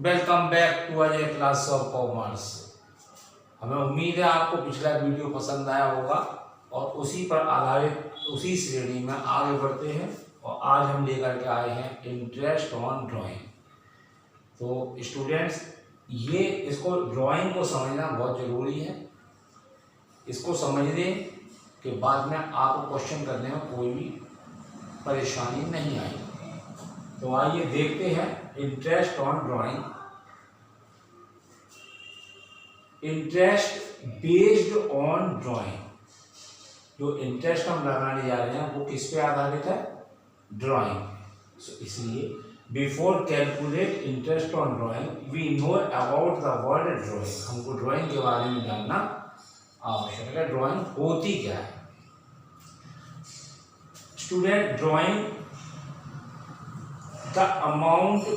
Welcome back to Ajay class of commerce. हमें उम्मीद है आपको पिछला वीडियो पसंद आया होगा और उसी पर आधारित उसी श्रेणी में आगे बढ़ते हैं। और आज हम लेकर के आए हैं इंटरेस्ट ऑन ड्राइंग। तो स्टूडेंट्स, ये इसको ड्राइंग को समझना बहुत ज़रूरी है। इसको समझने के बाद में आपको क्वेश्चन करने में कोई भी परेशानी नहीं आएगी। तो आइए देखते हैं interest on drawing. Interest based on drawing, जो इंटरेस्ट हम लगाने जा रहे हैं वो किस पे आधारित है? ड्राइंग। इसलिए before calculate interest on drawing we know about the word drawing. हमको ड्राइंग के बारे में जानना आवश्यक है। ड्राइंग होती क्या है? Student, drawing the amount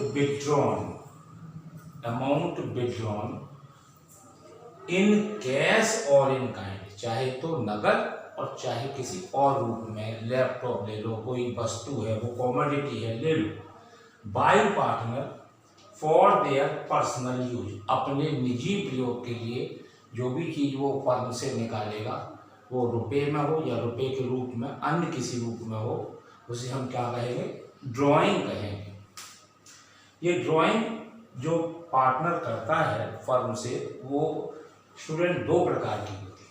withdrawn in cash और in kind, चाहे तो नगद और चाहे किसी और रूप में। लैपटॉप ले लो, कोई वस्तु है, वो कॉमोडिटी है, ले लो। Buy partner for their personal use, अपने निजी प्रयोग के लिए जो भी चीज़ वो फर्म से निकालेगा, वो रुपए में हो या रुपए के रूप में अन्य किसी रूप में हो, उसे हम क्या कहेंगे? ड्राइंग कहेंगे। ये ड्राइंग जो पार्टनर करता है फर्म से, वो स्टूडेंट दो प्रकार की होती है।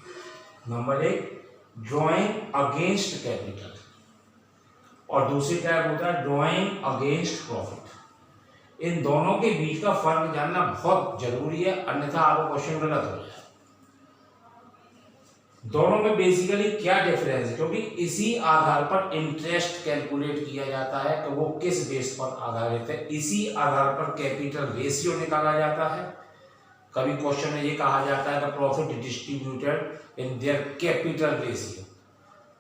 नंबर एक, ड्राइंग अगेंस्ट कैपिटल, और दूसरी टाइप होता है ड्राइंग अगेंस्ट प्रॉफिट। इन दोनों के बीच का फर्क जानना बहुत जरूरी है, अन्यथा आपको क्वेश्चन गलत हो जाए। दोनों में बेसिकली क्या डिफरेंस है? क्योंकि इसी आधार पर इंटरेस्ट कैलकुलेट किया जाता है कि वो किस बेस पर आधारित है। इसी आधार पर कैपिटल रेशियो निकाला जाता है। कभी क्वेश्चन में ये कहा जाता है कि profit distributed in their capital ratio,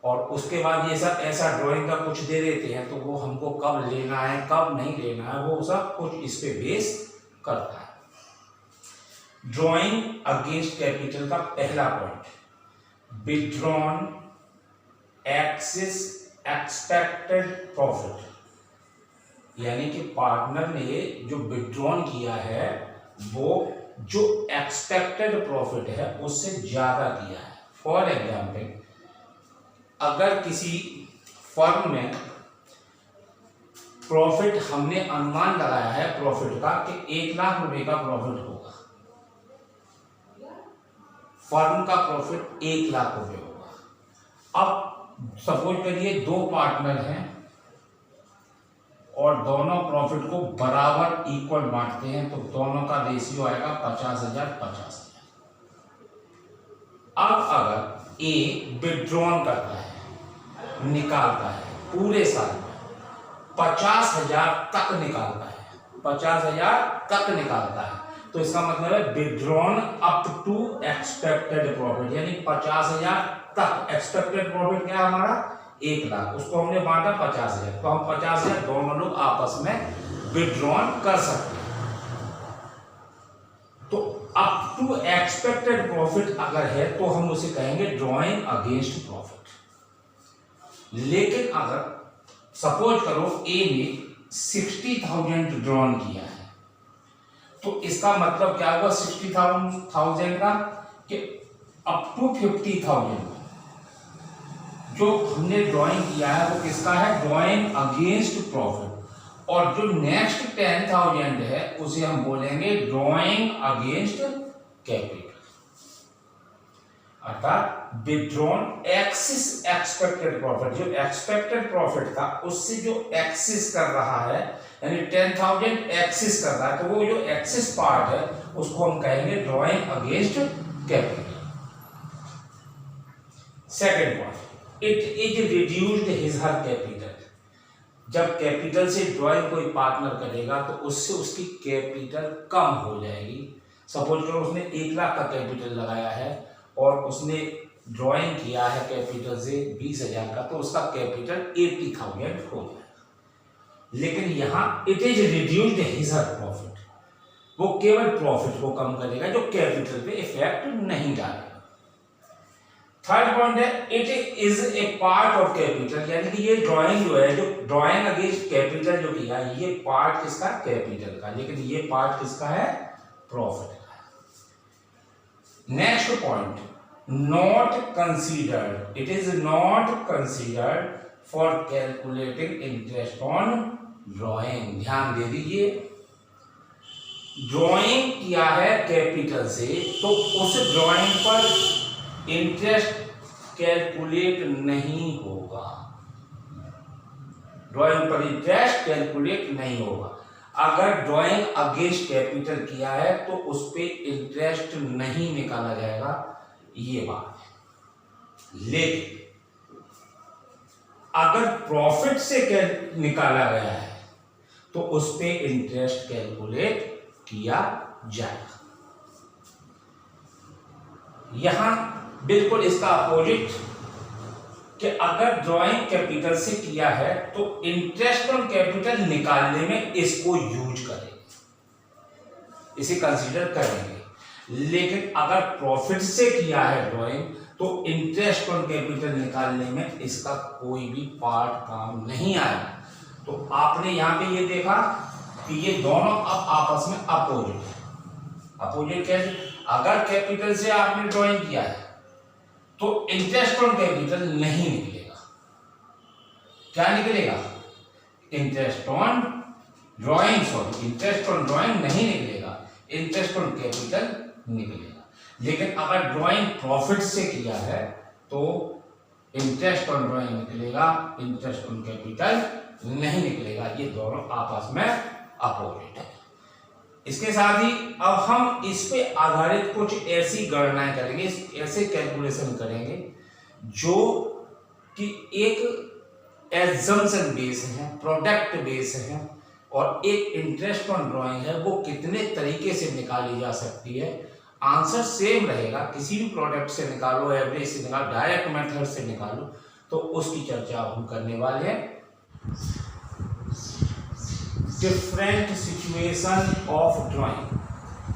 और उसके बाद ये सब ऐसा ड्राइंग का कुछ दे देते हैं, तो वो हमको कब लेना है कब नहीं लेना है, वो सब कुछ इस पे बेस करता है। ड्राइंग अगेंस्ट कैपिटल का पहला point, withdrawn excess expected profit, यानी कि पार्टनर ने जो विड्रॉन किया है वो जो एक्सपेक्टेड प्रॉफिट है उससे ज्यादा किया है। फॉर एग्जाम्पल, अगर किसी फर्म में प्रॉफिट हमने अनुमान लगाया है प्रॉफिट का कि 1 लाख रुपए का प्रॉफिट होगा, फर्म का प्रॉफिट 1 लाख रुपए होगा। अब सपोज करिए दो पार्टनर हैं और दोनों प्रॉफिट को बराबर इक्वल बांटते हैं, तो दोनों का रेशियो आएगा 50,000 50,000। अब अगर ए विड्रॉन करता है, निकालता है पूरे साल में 50,000 तक निकालता है, 50,000 तक निकालता है, तो इसका मतलब है withdrawn up to expected profit, यानी 50,000 तक। एक्सपेक्टेड प्रॉफिट क्या है हमारा? 1 लाख, उसको हमने बांटा 50,000, तो हम 50,000 दोनों लोग आपस में विड्रॉन कर सकते हैं। तो अप टू एक्सपेक्टेड प्रॉफिट अगर है तो हम उसे कहेंगे ड्राइंग अगेंस्ट प्रॉफिट। लेकिन अगर सपोज करो ए ने 60,000 ड्रॉन किया है, तो इसका मतलब क्या हुआ 60,000 का, कि अप टू 50,000 जो हमने ड्राइंग किया है वो किसका है? Drawing against profit. और जो नेक्स्ट 10,000 है उसे हम बोलेंगे ड्राइंग अगेंस्ट कैपिटल। अर्थात विड्रॉन एक्सेस एक्सपेक्टेड प्रॉफिट, जो एक्सपेक्टेड प्रॉफिट था उससे जो एक्सेस कर रहा है, यानी 10,000 एक्सेस कर रहा है, तो वो जो एक्सेस पार्ट है उसको हम कहेंगे drawing against capital. Second point, it is reduced his her capital. जब कैपिटल से ड्राइंग कोई पार्टनर करेगा तो उससे उसकी कैपिटल कम हो जाएगी। सपोज करो उसने 1 लाख का कैपिटल लगाया है और उसने ड्राइंग किया है कैपिटल से 20,000 का, तो उसका कैपिटल 80,000 हो जाएगा। लेकिन यहां it is reduced his her profit, वो केवल प्रॉफिट को कम करेगा, जो कैपिटल पे इफेक्ट नहीं डालेगा। थर्ड पॉइंट है it is a part of capital, यानी कि ये ड्राइंग जो है, जो ड्राइंग अगेंस्ट कैपिटल जो किया ये पार्ट किसका, कैपिटल का, लेकिन ये पार्ट किसका है, प्रॉफिट का। Next point, not considered, it is not considered for calculating interest on drawing. ध्यान दे दीजिए, ड्राइंग किया है कैपिटल से तो उस ड्राइंग पर इंटरेस्ट कैलकुलेट नहीं होगा, ड्राइंग पर इंटरेस्ट कैलकुलेट नहीं होगा। अगर ड्राइंग अगेंस्ट कैपिटल किया है तो उस पे इंटरेस्ट नहीं निकाला जाएगा, ये बात है। लेकिन अगर प्रॉफिट से निकाला गया है तो उस पे इंटरेस्ट कैलकुलेट किया जाएगा। यहां बिल्कुल इसका अपोजिट कि अगर ड्राइंग कैपिटल से किया है तो इंटरेस्ट ऑन कैपिटल निकालने में इसको यूज करेंगे, इसे कंसीडर करेंगे। लेकिन अगर प्रॉफिट से किया है ड्राइंग तो इंटरेस्ट ऑन कैपिटल निकालने में इसका कोई भी पार्ट काम नहीं आएगा। तो आपने यहां पे ये देखा कि ये दोनों अब आपस में अपोजिट है। अपोजिट कैसे, अगर कैपिटल से आपने ड्राइंग किया है तो इंटरेस्ट ऑन कैपिटल नहीं निकलेगा, क्या निकलेगा, interest on drawing, sorry interest on drawing नहीं निकलेगा, इंटरेस्ट ऑन कैपिटल निकलेगा। लेकिन अगर ड्राइंग प्रॉफिट से किया है तो इंटरेस्ट ऑन ड्राइंग निकलेगा, इंटरेस्ट ऑन कैपिटल नहीं निकलेगा। ये दोनों आपस में अपोजिट है। इसके साथ ही अब हम इस पे आधारित कुछ ऐसी गणनाएं करेंगे, ऐसे कैलकुलेशन करेंगे जो कि एक एजम्पशन बेस है, प्रोडक्ट बेस है, और एक इंटरेस्ट ऑन ड्राइंग है, वो कितने तरीके से निकाली जा सकती है। आंसर सेम रहेगा, किसी भी प्रोडक्ट से निकालो, एवरेज से निकालो, डायरेक्ट मेथड से निकालो, तो उसकी चर्चा हम करने वाले हैं। Different situation of drawing,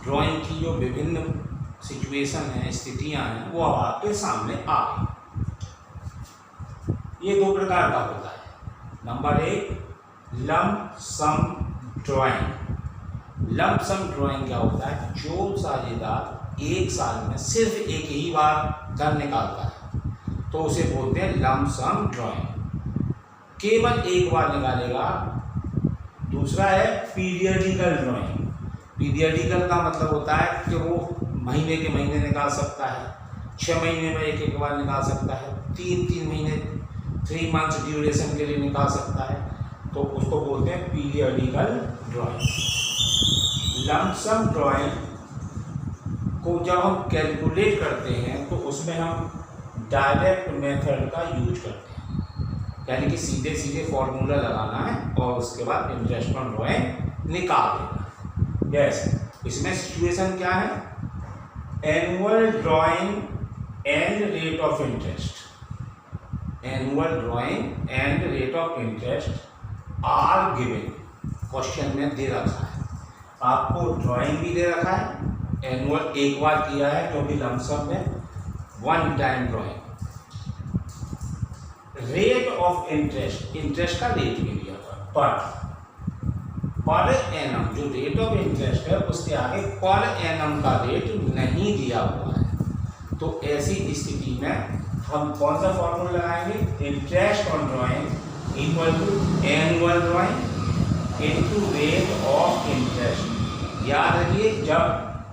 drawing की जो विभिन्न सिचुएशन है, स्थितियां हैं, वो अब आपके सामने आ गई। ये दो प्रकार का होता है। नंबर एक, लंप सम ड्राइंग। लंप सम ड्राइंग क्या होता है, जो साझेदार एक साल में सिर्फ एक ही बार धन निकालता है तो उसे बोलते हैं लंप सम ड्राइंग, केवल एक बार निकालेगा। दूसरा है पीरियडिकल ड्राइंग। पीरियडिकल का मतलब होता है कि वो महीने के महीने निकाल सकता है, 6 महीने में एक बार निकाल सकता है, 3 महीने 3 मंथ्स ड्यूरेशन के लिए निकाल सकता है, तो उसको बोलते हैं पीरियडिकल ड्राइंग। लंप सम ड्राइंग को जब हम कैलकुलेट करते हैं तो उसमें हम डायरेक्ट मेथड का यूज करते हैं, यानी कि सीधे सीधे फॉर्मूला लगाना है और उसके बाद इंटरेस्ट ऑन ड्राइंग निकाल देना। यस, इसमें सिचुएशन क्या है, annual drawing and rate of interest. Annual drawing and rate of interest are given, question में दे रखा है, आपको ड्राइंग भी दे रखा है, एनुअल एक बार किया है जो भी लंप सम में, one time drawing. Rate of interest, interest का रेट भी दिया हुआ पर एनम, जो रेट ऑफ इंटरेस्ट है उसके आगे पर एनम का रेट नहीं दिया हुआ है। तो ऐसी स्थिति में हम कौन सा फॉर्मूला लगाएंगे, interest on drawing equal to annual drawing into rate of interest. याद रखिए, जब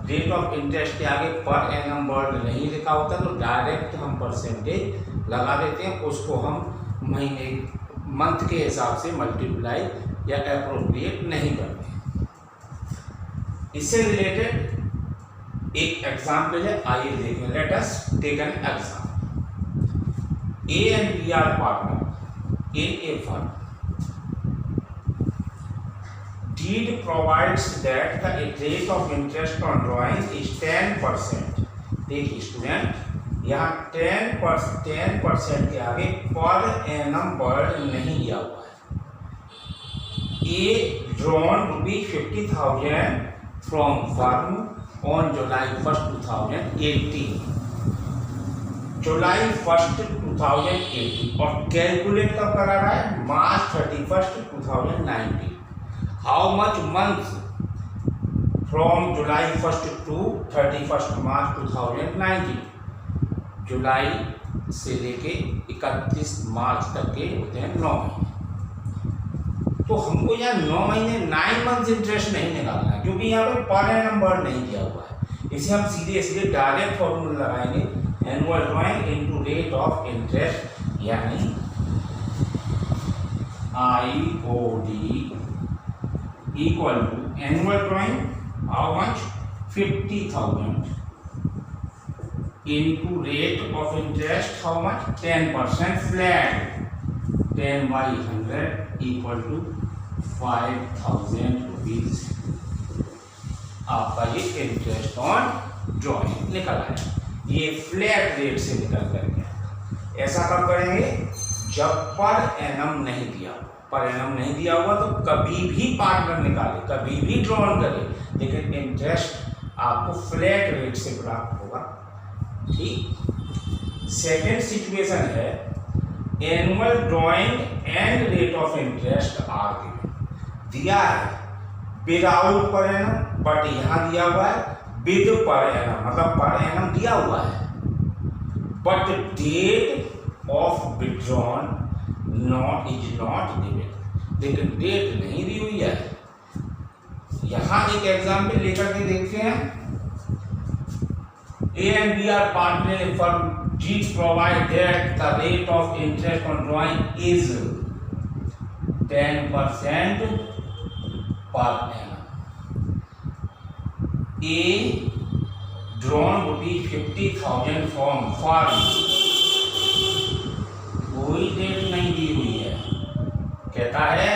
रेट ऑफ इंटरेस्ट के आगे पर एनम वर्ड नहीं लिखा होता तो डायरेक्ट हम परसेंटेज लगा देते हैं, उसको हम महीने मंथ के हिसाब से मल्टीप्लाई या एप्रोप्रिएट नहीं करते। इससे रिलेटेड एक एग्जाम्पल है, आइए देखें। Let us take an example. A and B are partner in a firm. Deed provides that the rate of interest on drawing is 10%. देखिए स्टूडेंट, यहाँ 10% के आगे पर एनम वर्ड नहीं दिया हुआ है। A drawn ₹50,000 from firm on July 1, 2018। जुलाई 1 2018 और कैलकुलेट कब करा रहा है, March 31 2019। How much month from July 1 to 31 March 2019, जुलाई से लेके 31 मार्च तक के होते हैं 9 महीने। तो हमको यहाँ 9 महीने 9 मंथ्स इंटरेस्ट नहीं निकालना है, क्योंकि यहाँ पे पर एनम वर्ड नहीं दिया हुआ है। इसे हम सीधे डायरेक्ट फॉर्मूला लगाएंगे, annual drawing into rate of interest, यानी IOD equal to annual drawing how much 50,000 into rate of interest how much 10% flat, 10 by 100 equal to 5,000 rupees। आपका ये इंटरेस्ट ऑन ड्रॉइंग निकल आया, ये फ्लैट रेट से निकल कर गया। ऐसा कब करेंगे, जब पर एनम नहीं दिया, पर एनम नहीं दिया हुआ तो कभी भी पार्टनर निकाले, कभी भी ड्रॉन करे, लेकिन इंटरेस्ट आपको फ्लैट रेट से प्राप्त होगा। ठीक। सेकेंड सिचुएशन है annual drawing and rate of interest are given, दिया है विदाउट पर एनम, बट यहां दिया हुआ है विद पर एनम, मतलब पर एनम दिया हुआ है, but date of withdrawn is not given, लेकिन डेट नहीं दी हुई है। यहां एक एग्जाम्पल लेकर के देखते हैं। A and B are partnering in firm. Each provide that the rate of interest on drawing is 10% per annum. A drawn rupees 50,000 from firm, कोई डेट नहीं दी हुई है, कहता है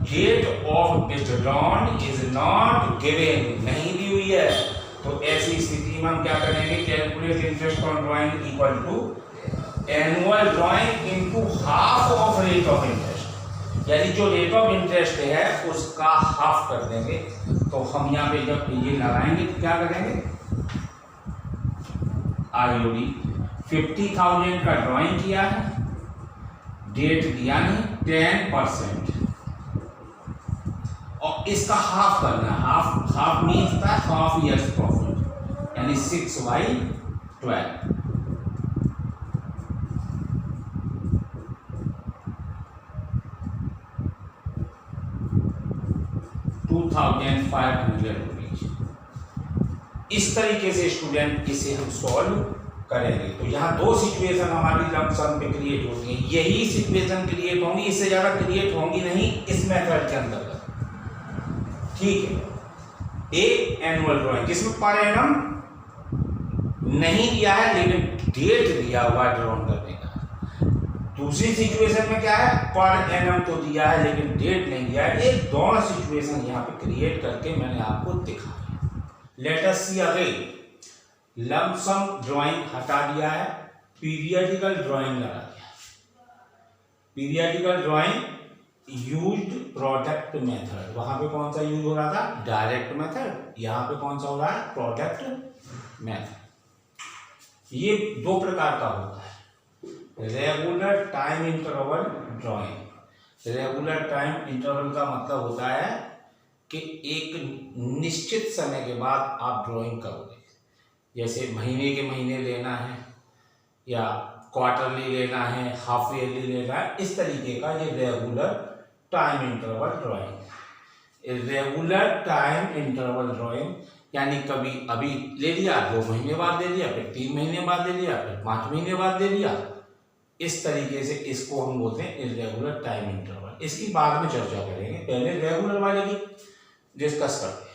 date of withdrawn is not given, नहीं दी हुई है। तो ऐसी स्थिति में हम क्या करेंगे, calculate interest on drawing equal to annual drawing into half of rate of interest, यानी जो रेट ऑफ इंटरेस्ट है उसका हाफ कर देंगे। तो हम यहाँ पे जब ये लगाएंगे तो क्या करेंगे, IOD 50,000 का ड्राइंग किया है, डेट दिया नहीं 10%, और इसका हाफ करना है, हाफ मीन्स था हाफ ईयर्स प्रॉफिट, यानी 6/12। ₹2,500। इस तरीके से स्टूडेंट इसे हम सॉल्व करेंगे। तो यहाँ दो सिचुएशन हमारी लंप सम पे क्रिएट होती है, यही सिचुएशन क्रिएट होंगी, इससे ज्यादा क्रिएट होंगी नहीं इस मेथड के अंतर्गत। ठीक है, एक एनुअल ड्राइंग जिसमें पर एनम नहीं दिया है लेकिन डेट दिया हुआ है ड्रॉन करने का। दूसरी सिचुएशन में क्या है, पर एनम तो दिया है लेकिन डेट नहीं दिया है। एक दोनों सिचुएशन यहाँ पे क्रिएट करके मैंने आपको दिखाया। Late us see again, lump सम ड्राइंग हटा दिया है, पीरियडिकल ड्राइंग लगा दिया। Periodical drawing used product method, वहां पे कौन सा यूज हो रहा था, डायरेक्ट मेथड, यहाँ पे कौन सा हो रहा है, प्रोडक्ट मेथड। ये दो प्रकार का होता है, regular time interval drawing. Regular time interval का मतलब होता है कि एक निश्चित समय के बाद आप ड्राइंग करोगे, जैसे महीने के महीने लेना है या क्वार्टरली लेना है, हाफ ईयरली लेना है, इस तरीके का ये regular time interval drawing. Regular time interval drawing यानी कभी अभी ले लिया, 2 महीने बाद ले लिया, फिर 3 महीने बाद ले लिया, फिर 5 महीने बाद ले लिया, इस तरीके से इसको हम बोलते हैं इर्रेगुलर टाइम इंटरवल। इसकी बाद में चर्चा करेंगे, पहले रेगुलर वाले की डिस्कस करते हैं।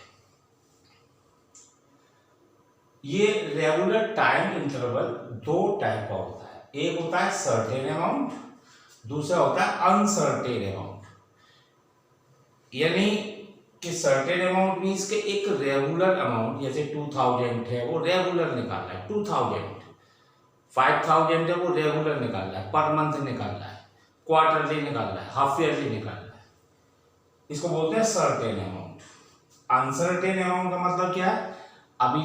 ये रेगुलर टाइम इंटरवल दो टाइप का होता है, एक होता है सर्टेन अमाउंट, दूसरा होता है अनसर्टेन अमाउंट। यानी कि सर्टेन अमाउंट मीन्स के एक रेगुलर अमाउंट, जैसे 2000 है वो रेगुलर निकालना है, 2000 5000 है वो रेगुलर निकालना है, पर मंथ निकालना है, क्वार्टरली निकालना है, हाफ ईयरली निकालना है, इसको बोलते हैं सर्टेन अमाउंट। अनसर्टेन अमाउंट का मतलब क्या है, अभी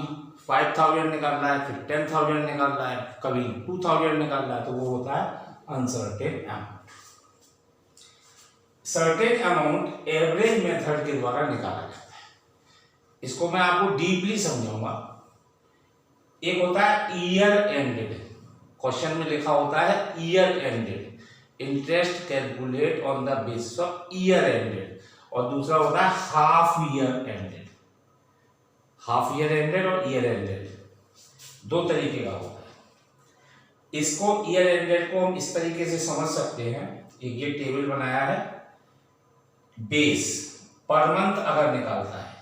5000 निकाल रहा है, फिर 10,000 निकाल रहा है, कभी 2,000 निकाल रहा है, तो वो होता है uncertain amount. Certain amount average method के द्वारा निकाला जाता है। इसको मैं आपको डीपली समझाऊंगा। एक होता है ईयर एंडेड, क्वेश्चन में लिखा होता है year ended, interest calculate on the basis of year ended, और दूसरा होता है half year ended. Half year ended और ईयर एंडेड दो तरीके का होता है। इसको ईयर एंडेड को हम इस तरीके से समझ सकते हैं, एक ये टेबल बनाया है, बेस पर मंथ अगर निकालता है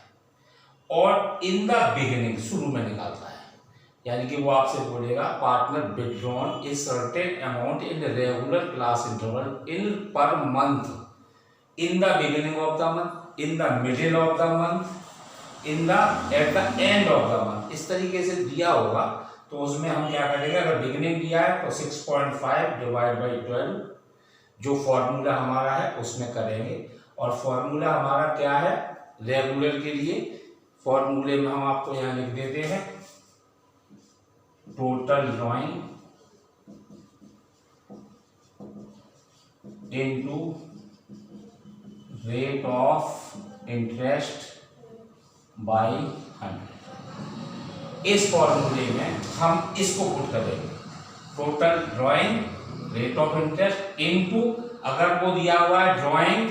और इन द बिगिनिंग शुरू में निकालता है, यानी कि वो आपसे बोलेगा partner withdrawn a certain amount in regular class interval in per month in the beginning of the month, in the middle of the month, in the at the end of the month, इस तरीके से दिया होगा। तो उसमें हम क्या करेंगे, अगर बिगिनिंग दिया है तो 6.5 डिवाइड बाई 12 जो फॉर्मूला हमारा है उसमें करेंगे। और फॉर्मूला हमारा क्या है रेगुलर के लिए, फॉर्मूले में हम आपको यहाँ लिख देते हैं, total drawing into rate of interest by 100। इस फॉर्मूले में हम इसको पुट करेंगे, total drawing rate of interest into, अगर वो दिया हुआ है drawing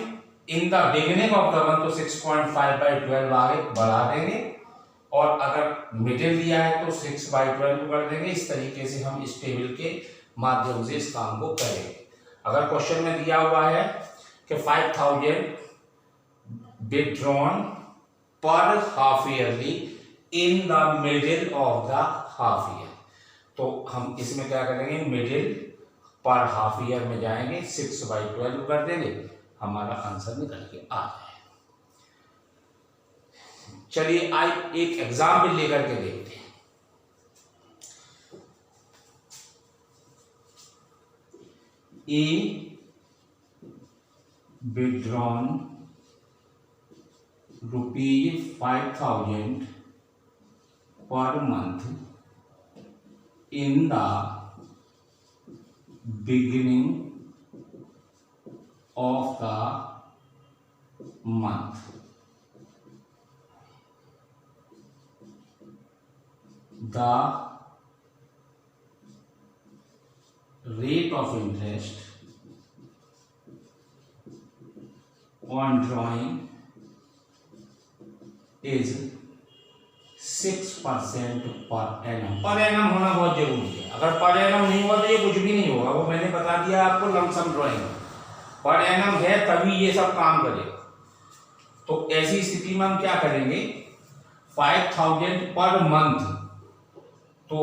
in the beginning of the month तो 6.5 बाई 12 आगे बढ़ा देंगे, और अगर मिडिल दिया है तो 6 बाई 12 कर देंगे। इस तरीके से हम इस टेबल के माध्यम से इस काम को करेंगे। अगर क्वेश्चन में दिया हुआ है कि 5000 विथड्रॉन पर half yearly in the middle of the half year, तो हम इसमें क्या करेंगे, मिडिल पर हाफ ईयर में जाएंगे, 6 बाई 12 कर देंगे, हमारा आंसर निकल के आ जाए। चलिए आज एक एग्जाम्पल लेकर के देखते हैं। ए withdrawn ₹5,000 per month in the beginning of the month. The rate of interest on drawing is 6% per annum. Per annum होना बहुत जरूरी है, अगर पर एनम नहीं हुआ तो ये कुछ भी नहीं होगा। वो मैंने बता दिया आपको लमसम ड्राइंग, पर एनम है तभी ये सब काम करेगा। तो ऐसी स्थिति में हम क्या करेंगे, 5000 पर मंथ, तो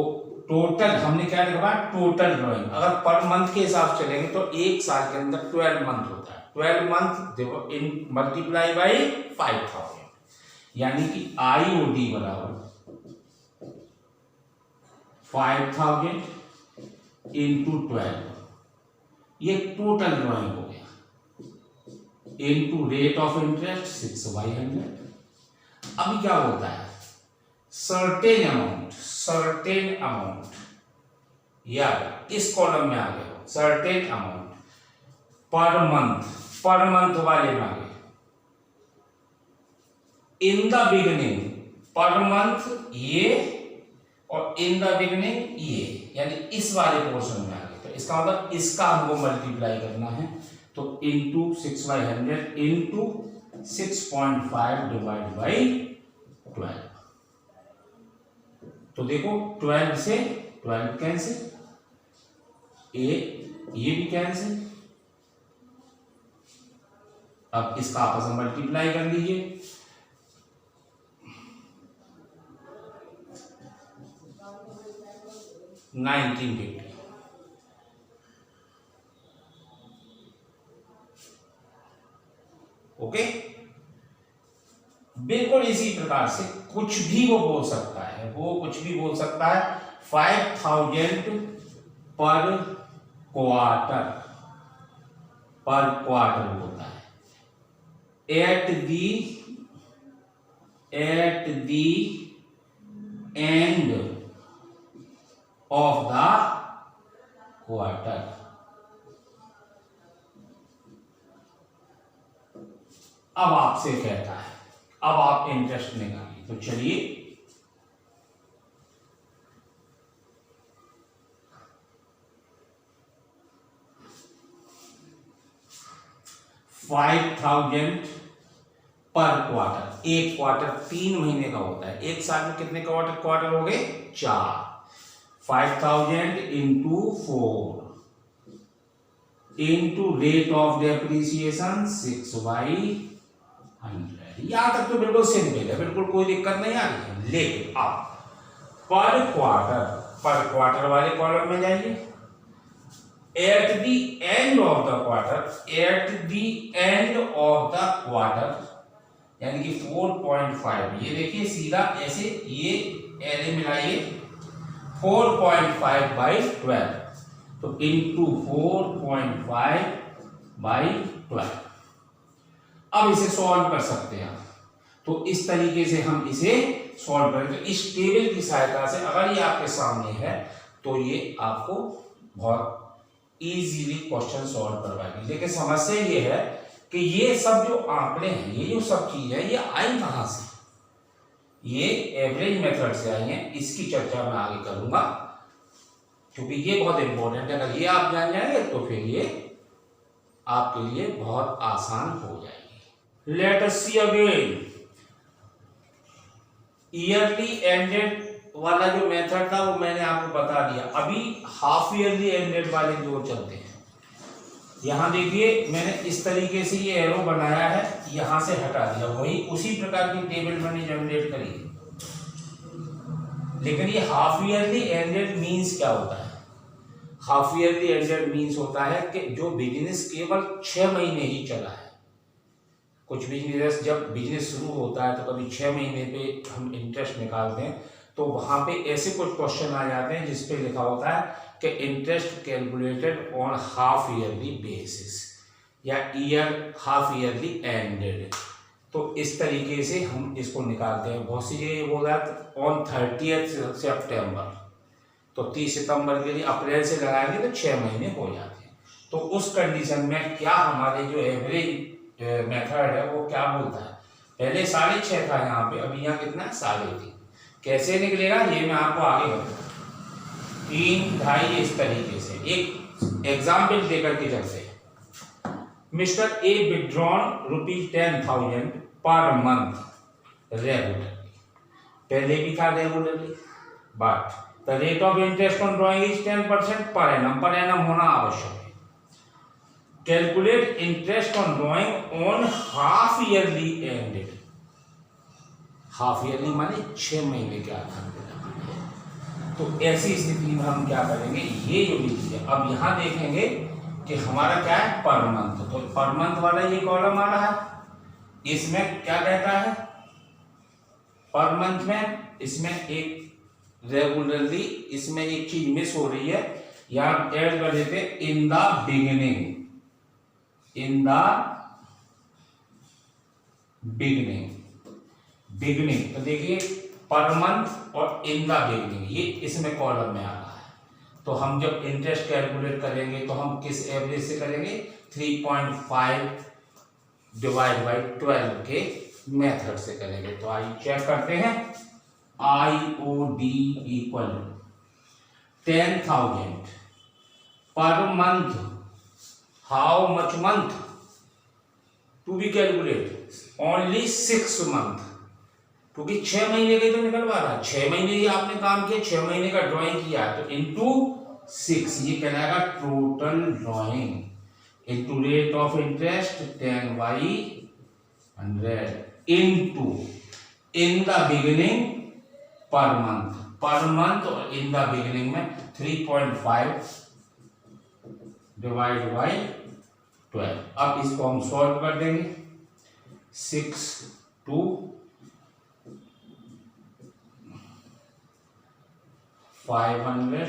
टोटल हमने क्या लिखा, टोटल ड्राइंग। अगर पर मंथ के हिसाब से चलेंगे तो एक साल के अंदर 12 मंथ होता है, 12 मंथ इन मल्टीप्लाई बाई 5000, यानी कि IOD बराबर 5000 इंटू 12, ये टोटल ड्राइंग हो गया, इंटू रेट ऑफ इंटरेस्ट 6/100। अभी क्या होता है, सर्टेन अमाउंट या इस कॉलम में आ गया, सर्टेन अमाउंट पर मंथ वाले में आ गया, in the beginning per month ये और इन द बिगिनिंग ये, यानी इस वाले पोर्शन में आ गए। तो इसका मतलब इसका हमको मल्टीप्लाई करना है, तो इंटू 6/100 इंटू 6.5 डिवाइड बाई 12। तो देखो 12 से 12 कैंसिल, ये भी कैंसिल। अब इसका आपस में मल्टीप्लाई कर लीजिए, 1950। ओके, बिल्कुल इसी प्रकार से कुछ भी वो बोल सकता है, वो कुछ भी बोल सकता है। 5000 पर क्वार्टर होता है, at the end of the quarter. अब आपसे कहता है, अब आप इंटरेस्ट निकालिए। तो चलिए, $5,000 पर क्वार्टर। एक क्वार्टर 3 महीने का होता है। एक साल में कितने क्वार्टर हो गए? 4। 5,000 into 4 into rate of depreciation 6/100। यहां तक तो बिल्कुल सिंपल है, बिल्कुल कोई दिक्कत नहीं आ रही है। लेकिन आप पर क्वार्टर वाले कॉलम में जाइए। At the end of the quarter, यानी कि 4.5। ये देखिए सीधा ऐसे, ये एरे मिलाइए, 4.5/12, तो इंटू 4.5/12। अब इसे सॉल्व कर सकते हैं। तो इस तरीके से हम इसे सॉल्व करें। तो इस टेबल की सहायता से अगर ये आपके सामने है तो ये आपको बहुत इजीली क्वेश्चन सॉल्व करवाएगी। लेकिन समस्या ये है कि ये सब जो आंकड़े हैं, ये जो सब चीज है, ये आई कहां से? ये एवरेज मेथड से आई है। इसकी चर्चा मैं आगे करूंगा, क्योंकि ये बहुत इंपॉर्टेंट है। अगर ये आप जान जाएंगे तो फिर ये आपके लिए बहुत आसान हो जाएगी। Late us see again. Yearly ended वाला जो मेथड था वो मैंने आपको बता दिया। अभी हाफ ईयरली एंडेड वाले जो चलते हैं, यहां देखिए मैंने इस तरीके से ये एरो बनाया है, यहां से हटा दिया। वही उसी प्रकार की टेबल मैंने जनरेट करी है। लेकिन ये हाफ ईयरली एंडेड मींस क्या होता है? हाफ ईयरली एंडेड मींस होता है कि जो बिजनेस केवल 6 महीने ही चला है। कुछ बिजनेस, जब बिजनेस शुरू होता है तो कभी 6 महीने पे हम इंटरेस्ट निकालते हैं, तो वहां पे ऐसे कुछ क्वेश्चन आ जाते हैं जिसपे लिखा होता है कि interest calculated on half yearly basis या हाफ ईयरली एंडेड। तो इस तरीके से हम इसको निकालते हैं। बहुत सी जगह बोला ऑन 30 सितंबर, तो 30 सितंबर के लिए अप्रैल से लगाएंगे तो 6 महीने हो जाते हैं। तो उस कंडीशन में क्या हमारे जो एवरेज मेथड है वो क्या बोलता है? पहले 6.5 था यहाँ पे, अभी यहाँ कितना है? 3.5। कैसे निकलेगा ये मैं आपको आगे बताऊंगा। 3, 2.5 इस तरीके से एक एग्जाम्पल देकर के चलते हैं। Mister A withdrawn ₹10,000 per month regularly. पहले भी था regularly, but the rate of interest on drawing is 10% per annum. Per annum होना आवश्यक है। Calculate interest on drawing on half yearly ended. Half yearly माने 6 महीने के आधार पर। तो ऐसी स्थिति में हम क्या करेंगे? ये जो लीजिए, अब यहां देखेंगे कि हमारा क्या है? Per month. तो पर मंथ वाला ये कॉलम आ रहा है। इसमें क्या कहता है? पर मंथ में इसमें एक रेगुलरली, इसमें एक चीज मिस हो रही है, यहां ऐड कर देते in the beginning. In the beginning तो देखिए पर मंथ और इन द बिगिनिंग, ये इसमें कॉलम में आ रहा है। तो हम जब इंटरेस्ट कैलकुलेट करेंगे तो हम किस एवरेज से करेंगे? 3.5 डिवाइड बाई 12 के मेथड से करेंगे। तो आइए चेक करते हैं। IOD equal 10,000 per month. How much month to be calculate? Only 6 month, क्योंकि 6 महीने के तो निकलवा रहा है। 6 महीने ही आपने काम किया, 6 महीने का ड्राइंग किया, तो इंटू 6 ये कहलाएगा total drawing. Into rate of interest 10/100 into in the beginning per month और इन द बिगिनिंग में 3.5 डिवाइड बाई 12। अब इसको हम सॉल्व कर देंगे। 6 2 500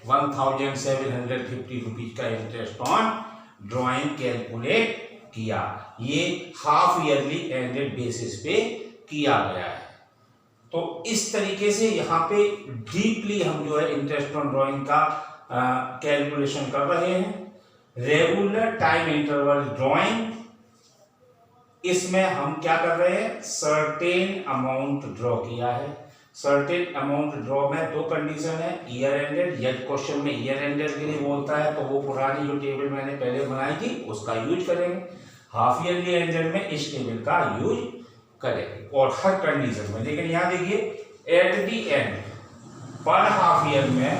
1,750 रुपीज का इंटरेस्ट ऑन ड्राइंग कैलकुलेट किया। ये हाफ ईयरली एंडेड बेसिस पे किया गया है। तो इस तरीके से यहाँ पे डीपली हम जो है इंटरेस्ट ऑन ड्राइंग का कैलकुलेशन कर रहे हैं। रेगुलर टाइम इंटरवल ड्राइंग, इसमें हम क्या कर रहे हैं, सर्टेन अमाउंट ड्रॉ किया है। सर्टेन अमाउंट ड्रॉ में दो कंडीशन है, ईयर एंडेड, यदि क्वेश्चन में ईयर एंडेड के लिए बोलता है तो वो पुरानी जो टेबल मैंने पहले बनाई थी उसका यूज करेंगे, हाफ ईयरली एंडेड में इस टेबल का यूज करेंगे और हर कंडीशन में। लेकिन यहाँ देखिए एट दी एंड पर हाफ ईयर में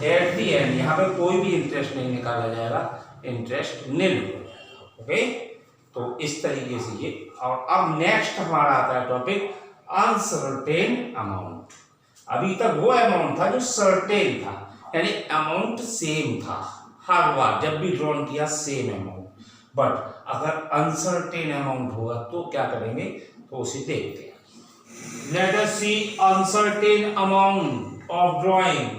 एट दी एंड यहाँ पे कोई भी इंटरेस्ट नहीं निकाला जाएगा, इंटरेस्ट नील हो जाएगा। ओके, तो इस तरीके से ये। और अब नेक्स्ट हमारा आता है टॉपिक अनसर्टेन अमाउंट। अभी तक वो अमाउंट था जो सर्टेन था, यानी अमाउंट सेम था, हर बार जब भी ड्रॉन किया सेम अमाउंट। बट अगर अनसर्टेन अमाउंट होगा तो क्या करेंगे, तो उसे देखते हैं। Let us see uncertain amount of drawing,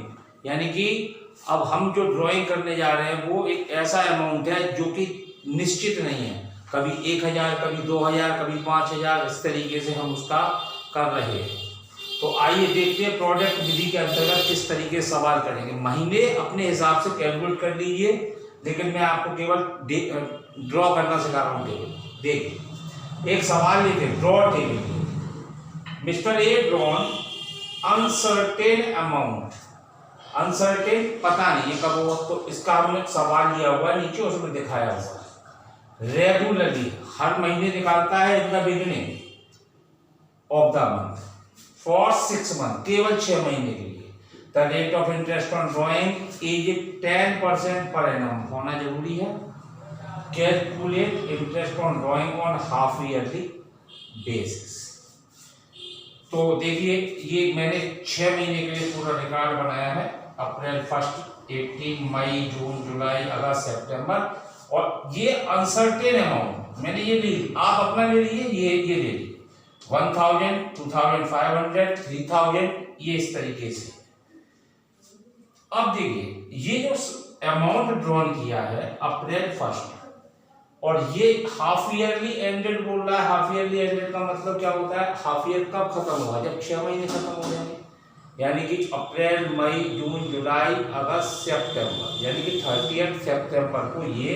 यानी कि अब हम जो ड्राइंग करने जा रहे हैं वो एक ऐसा अमाउंट है जो कि निश्चित नहीं है, कभी 1000, कभी 2000, कभी 5000, इस तरीके से हम उसका कर रहे हैं। तो आइए देखते हैं प्रोडक्ट विधि के अंतर्गत किस तरीके से सवाल करेंगे। महीने अपने हिसाब से कैलकुलेट कर लीजिए, लेकिन मैं आपको केवल ड्रॉ करना सिखा रहा हूँ टेबल। देखिए एक सवाल लेते हैं, draw table. Mister A drawn uncertain amount, uncertain पता नहीं है कब होगा, तो इसका हमने सवाल लिया हुआ है नीचे, उसमें दिखाया हुआ है। रेगुलरली हर महीने निकालता है in the beginning of the month for 6 month, केवल 6 महीने के लिए। The rate of interest on drawing is 10% per annum होना जरूरी है। Calculate interest on drawing on half yearly basis. तो देखिए ये मैंने 6 महीने के लिए पूरा रिकॉर्ड बनाया है, अप्रैल 1, 18 मई, जून, जुलाई, अगस्त, सितंबर। और ये अनसर्टेन अमाउंट मैंने ये ली, आप अपना ले लीजिए, ये ले लीजिए 1000, 2500, 3000, ये इस तरीके से। अब देखिए ये जो अमाउंट ड्रॉन किया है अप्रैल 1 और ये हाफ ईयरली एंडेड बोल रहा है। हाफ ईयरली एंडेड का मतलब क्या होता है, हाफ ईयर कब खत्म होगा, जब 6 महीने खत्म हो जाएंगे, यानी कि अप्रैल, मई, जून, जुलाई, अगस्त, सितंबर, यानी कि 30 सितंबर को ये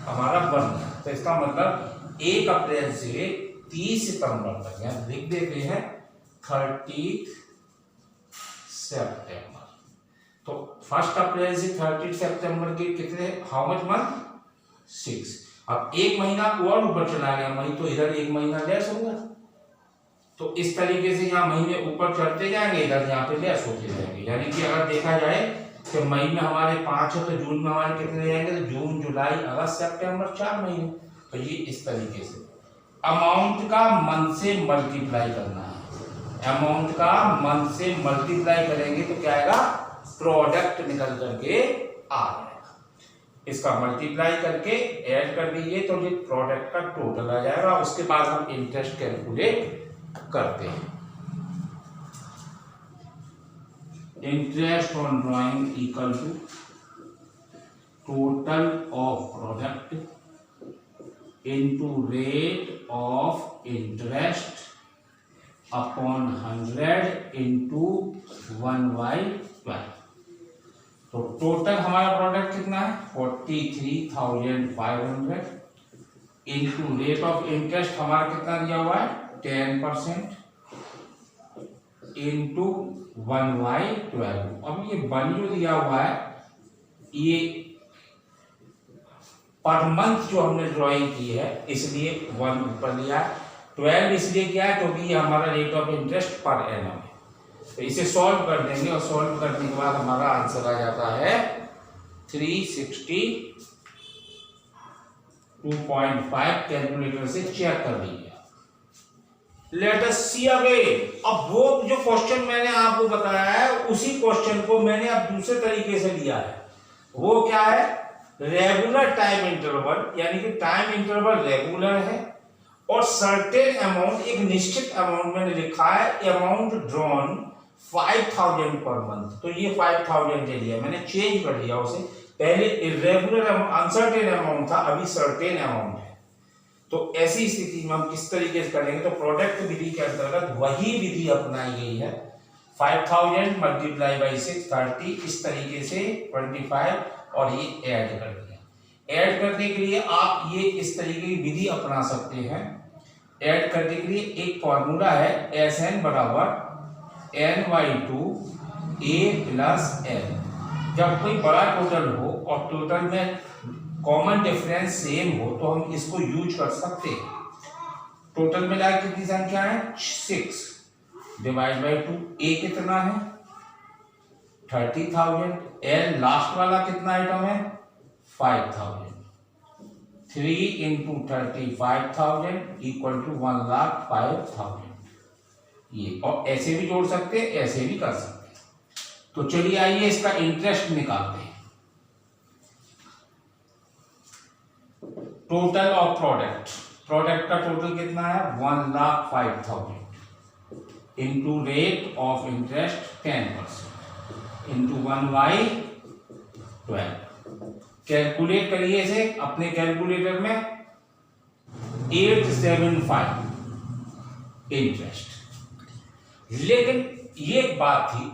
हमारा बन गया। तो इसका मतलब 1 अप्रैल से 30 सितंबर तक, यहाँ लिख देते हैं 30 सितंबर। तो 1 अप्रैल से 30 सितंबर के कितने, हाउ मच मंथ, 6। अब 1 महीना और ऊपर चला गया, मई तो इधर 1 महीना लेस होगा, तो इस तरीके से यहाँ महीने ऊपर चढ़ते जाएंगे, इधर यहाँ पे लेस होते जाएंगे। यानी कि अगर देखा जाए तो मई में हमारे 5 है तो जून में हमारे कितने जाएंगे, तो जून, जुलाई, अगस्त, सितंबर 4 महीने। तो ये इस तरीके से अमाउंट का मंथ से मल्टीप्लाई करना है, अमाउंट का मंथ से मल्टीप्लाई करेंगे तो क्या आएगा, प्रोडक्ट निकल करके आ जाएगा। इसका मल्टीप्लाई करके ऐड कर दीजिए तो ये प्रोडक्ट का टोटल आ जाएगा। उसके बाद हम इंटरेस्ट कैलकुलेट करते हैं। Interest on drawing equal to total of product into rate of interest upon 100 into 1/12। तो टोटल हमारा प्रोडक्ट कितना है, 43,500 इंटू रेट ऑफ इंटरेस्ट हमारा कितना दिया हुआ है, 10% इंटू 1/12। अब ये 1 जो दिया हुआ है ये पर मंथ जो हमने ड्राइंग की है इसलिए 1 ऊपर लिया है, 12 इसलिए किया है क्योंकि ये हमारा rate of interest per annum है। तो इसे सॉल्व कर देंगे और सॉल्व करने के बाद हमारा आंसर आ जाता है 362.5। कैलकुलेटर से चेक कर लीजिए। Late us see again. अब वो जो क्वेश्चन मैंने आपको बताया है उसी क्वेश्चन को मैंने अब दूसरे तरीके से लिया है। वो क्या है, रेगुलर टाइम इंटरवल, यानी कि टाइम इंटरवल रेगुलर है और सर्टेन अमाउंट, एक निश्चित अमाउंट मैंने लिखा है, अमाउंट ड्रॉन 5000 पर मंथ। तो ये 5000 ले लिया मैंने, चेंज कर दिया उसे, पहले इरेगुलर अनसर्टेन अमाउंट था, अभी सर्टेन अमाउंट है। तो ऐसी स्थिति में हम किस तरीके से करेंगे, तो प्रोडक्ट विधि के अंतर्गत वही विधि अपनाई गई है। 5000 मल्टीप्लाई बाई 6 30, इस तरीके से 25 और ये ऐड कर दिया। ऐड करने के लिए आप ये इस तरीके की विधि अपना सकते हैं। ऐड करने के लिए एक फॉर्मूला है, Sn बराबर n/2 a प्लस n। जब कोई बड़ा टोटल हो और टोटल में कॉमन डिफरेंस सेम हो तो हम इसको यूज कर सकते हैं। टोटल में लाके कितनी संख्या है 6 डिवाइड बाई 2, a कितना है 30,000, n लास्ट वाला कितना आइटम है 5,000, 3 इंटू 35,000 इक्वल टू 1,05,000। ये और ऐसे भी जोड़ सकते हैं, ऐसे भी कर सकते हैं। तो चलिए आइए इसका इंटरेस्ट निकालते हैं। टोटल ऑफ प्रोडक्ट का टोटल कितना है 1,05,000 into rate of interest 10% into 1/12। Calculate करिए इसे अपने कैलकुलेटर में, 875 इंटरेस्ट। लेकिन ये बात थी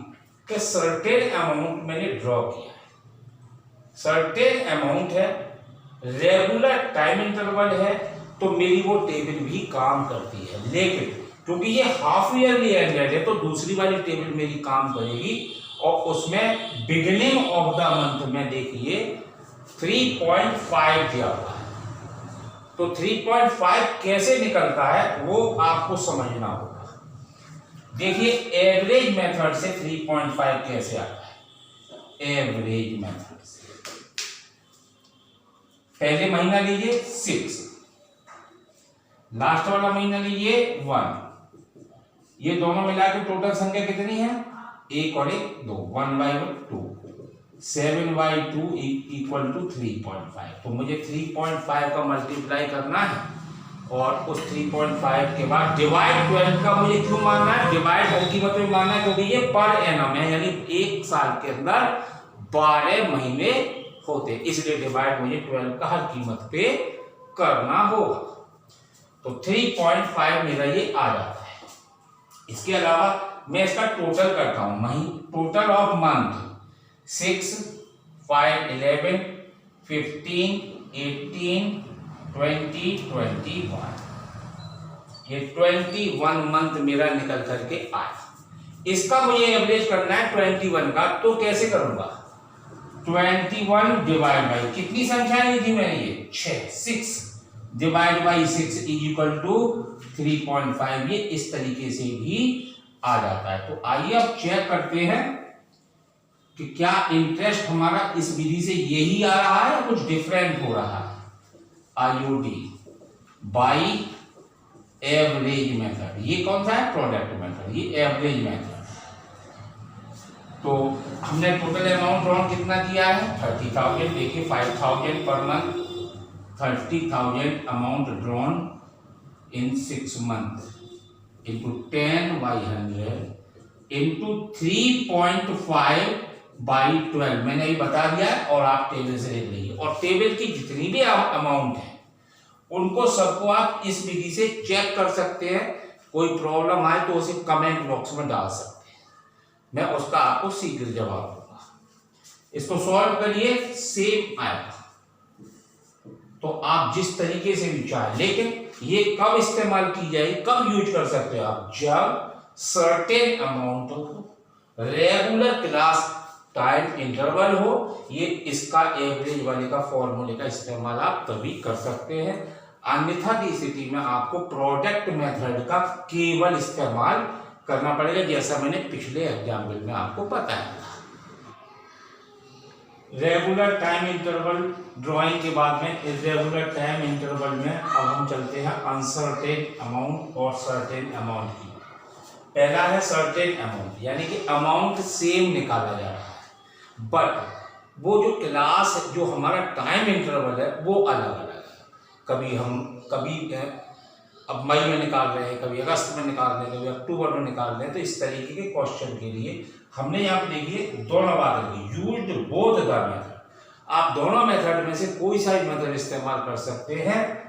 कि सर्टेन अमाउंट मैंने ड्रॉ किया है, सर्टेन अमाउंट है, रेगुलर टाइम इंटरवल है, तो मेरी वो टेबल भी काम करती है। लेकिन क्योंकि ये हाफ ईयरली एंडेड है तो दूसरी वाली टेबल मेरी काम करेगी और उसमें बिगिनिंग ऑफ द मंथ में देखिए 3.5 दिया हुआ है। तो 3.5 कैसे निकलता है वो आपको समझना होगा। देखिए एवरेज मेथड से 3.5 कैसे आता है। एवरेज मेथड से पहले महीना लीजिए 6, लास्ट वाला महीना लीजिए 1, ये दोनों मिला के टोटल संख्या कितनी है 1 और 1 2, 1/2, 7/2 इक्वल टू 3.5। तो मुझे 3.5 का मल्टीप्लाई करना है और उस 3.5 के बाद डिवाइड 12 का मुझे क्यों मानना है, डिवाइड हर कीमत में मानना है क्योंकि ये पर एनम है, यानी एक साल के अंदर 12 महीने होते, इसलिए डिवाइड मुझे 12 का हर कीमत पे करना होगा। तो 3.5 मेरा ये आ जाता है। इसके अलावा मैं इसका टोटल करता हूं, टोटल ऑफ मंथ 6, 5, 11, 15, 18, 20, 21, ये 21 मंथ मेरा निकल करके आया। इसका मुझे एवरेज करना है 21 का, तो कैसे करूंगा 21 डिवाइड बाई कितनी संख्या ली थी मैंने ये 6 डिवाइड बाई 6 इक्वल टू 3.5। ये इस तरीके से भी आ जाता है। तो आइए अब चेक करते हैं कि क्या इंटरेस्ट हमारा इस विधि से यही आ रहा है या कुछ डिफरेंट हो रहा है। आईओडी बाई एवरेज मेथड, ये कौन सा है प्रोडक्ट मेथड, ये एवरेज मेथड। तो हमने टोटल अमाउंट ड्रॉन कितना किया है 30,000। देखिए 5,000 per month, 30,000 amount drawn in 6 month into 10/100 into 3.5/12 मैंने ये बता दिया है और आप टेबल से देख लीजिए। और टेबल की जितनी भी अमाउंट है उनको सबको आप इस विधि से चेक कर सकते हैं। कोई प्रॉब्लम आए तो उसे कमेंट बॉक्स में डाल सकते हैं, मैं उसका आपको शीघ्र जवाब दूंगा। इसको सॉल्व करिए, सेम आएगा। तो आप जिस तरीके से भी चाहें, लेकिन ये कब इस्तेमाल की जाए, कब यूज कर सकते हो आप, जब सर्टेन अमाउंट हो, रेगुलर क्लास टाइम इंटरवल हो। ये इसका एवरेज वाले का फॉर्मूले का इस्तेमाल आप तभी कर सकते हैं, अन्यथा की स्थिति में आपको प्रोडक्ट मेथड का केवल इस्तेमाल करना पड़ेगा, जैसा मैंने पिछले एग्जाम्पल में आपको बताया था। रेगुलर टाइम इंटरवल ड्राइंग के बाद में इरेगुलर टाइम इंटरवल में अब हम चलते हैं अनसर्टेन अमाउंट और सर्टेन अमाउंट की। पहला है सर्टेन अमाउंट, यानी कि अमाउंट सेम निकाला जा रहा है बट वो जो क्लास जो हमारा टाइम इंटरवल है वो अलग अलग है। कभी अब मई में निकाल रहे हैं, कभी अगस्त में निकाल रहे हैं, कभी अक्टूबर में निकाल रहे हैं। तो इस तरीके के क्वेश्चन के लिए हमने यहाँ पे देखिए दोनों बातें की, यूज्ड बोथ द मेथड। आप दोनों मेथड में से कोई सा भी मेथड इस्तेमाल कर सकते हैं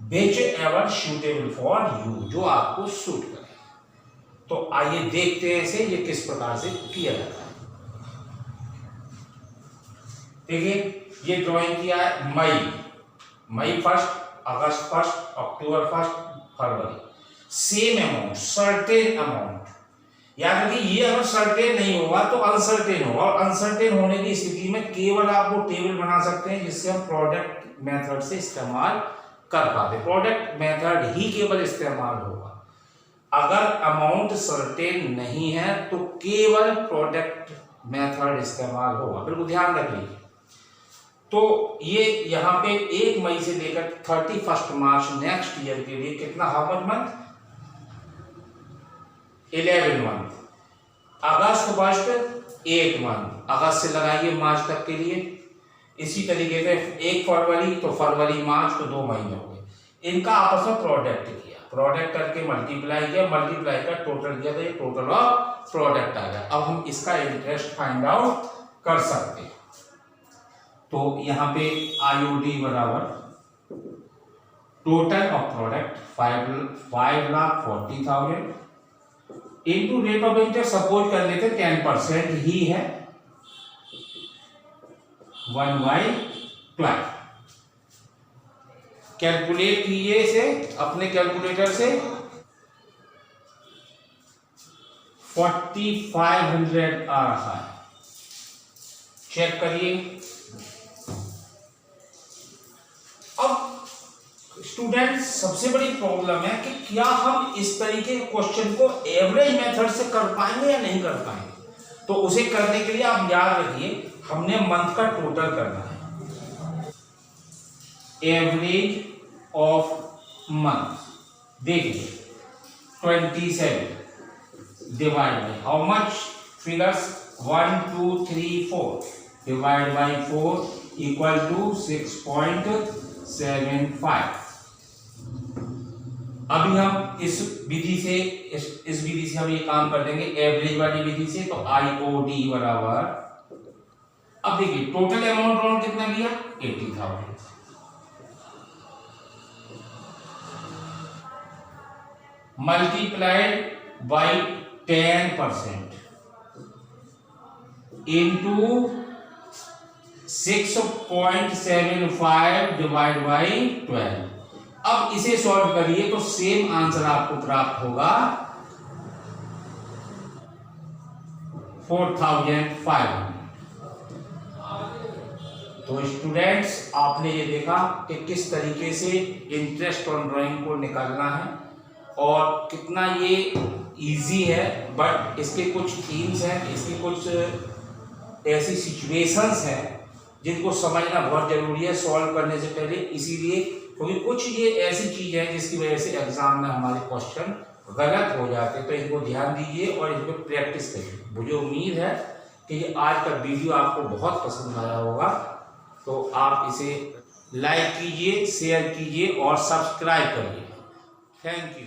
which ever suitable for you, जो आपको सूट करे। तो आइए देखते हैं इसे ये किस प्रकार से किया जाता है। देखिए ये ड्राइंग किया है मई फर्स्ट, अगस्त फर्स्ट, अक्टूबर फर्स्ट, फरवरी। सेम अमाउंट, सर्टेन अमाउंट, याद रखिए ये अगर सर्टेन नहीं होगा तो अनसर्टेन होगा, और अनसर्टेन होने की स्थिति में केवल आप वो टेबल बना सकते हैं जिससे हम प्रोडक्ट मेथड से इस्तेमाल कर पाते। प्रोडक्ट मेथड ही केवल इस्तेमाल होगा। अगर अमाउंट सर्टेन नहीं है तो केवल प्रोडक्ट मेथड इस्तेमाल होगा, बिल्कुल ध्यान रखिए। तो ये यहाँ पे 1 मई से लेकर 31 मार्च नेक्स्ट ईयर के लिए कितना, how much month, 11 month. August first 8 month, अगस्त से लगाइए मार्च तक के लिए। इसी तरीके से 1 फरवरी तो फरवरी मार्च तो 2 महीने हो गए। इनका आपस में प्रोडक्ट किया, प्रोडक्ट करके मल्टीप्लाई किया, मल्टीप्लाई का टोटल किया, तो ये टोटल ऑफ प्रोडक्ट आ गया। अब हम इसका इंटरेस्ट फाइंड आउट कर सकते हैं। तो यहाँ पे IOD बराबर total of product 5,40,000 into rate of interest, suppose कर लेते 10% ही है, 1/12। कैलकुलेट कीजिए इसे अपने कैलकुलेटर से, 4500 आ रहा है, चेक करिए। अब स्टूडेंट्स सबसे बड़ी प्रॉब्लम है कि क्या हम इस तरीके के क्वेश्चन को एवरेज मेथड से कर पाएंगे या नहीं कर पाएंगे। तो उसे करने के लिए आप याद रखिए हमने मंथ का टोटल करना है, एवरेज ऑफ मंथ। देखिए 27 divide by how much, figures 1 2 3 4 divide by 4 equal to 6.75। अभी हम इस विधि से इस विधि से हम ये काम कर देंगे एवरेज वाली विधि से। तो IOD बराबर, अब देखिए टोटल अमाउंट राउंड कितना किया, 80,000, multiplied by 10% into 6.75 divide by 12। अब इसे सॉल्व करिए तो सेम आंसर आपको प्राप्त होगा 4,500। तो स्टूडेंट्स आपने ये देखा कि किस तरीके से इंटरेस्ट ऑन ड्राइंग को निकालना है और कितना ये इजी है। बट इसके कुछ थीम्स हैं, इसकी कुछ ऐसी सिचुएशंस हैं जिनको समझना बहुत जरूरी है सॉल्व करने से पहले। इसीलिए क्योंकि कुछ ये ऐसी चीज है जिसकी वजह से एग्जाम में हमारे क्वेश्चन गलत हो जाते हैं, तो इनको ध्यान दीजिए और इनको प्रैक्टिस करिए। मुझे उम्मीद है कि ये आज का वीडियो आपको बहुत पसंद आया होगा, तो आप इसे लाइक कीजिए, शेयर कीजिए और सब्सक्राइब करिए। Thank you.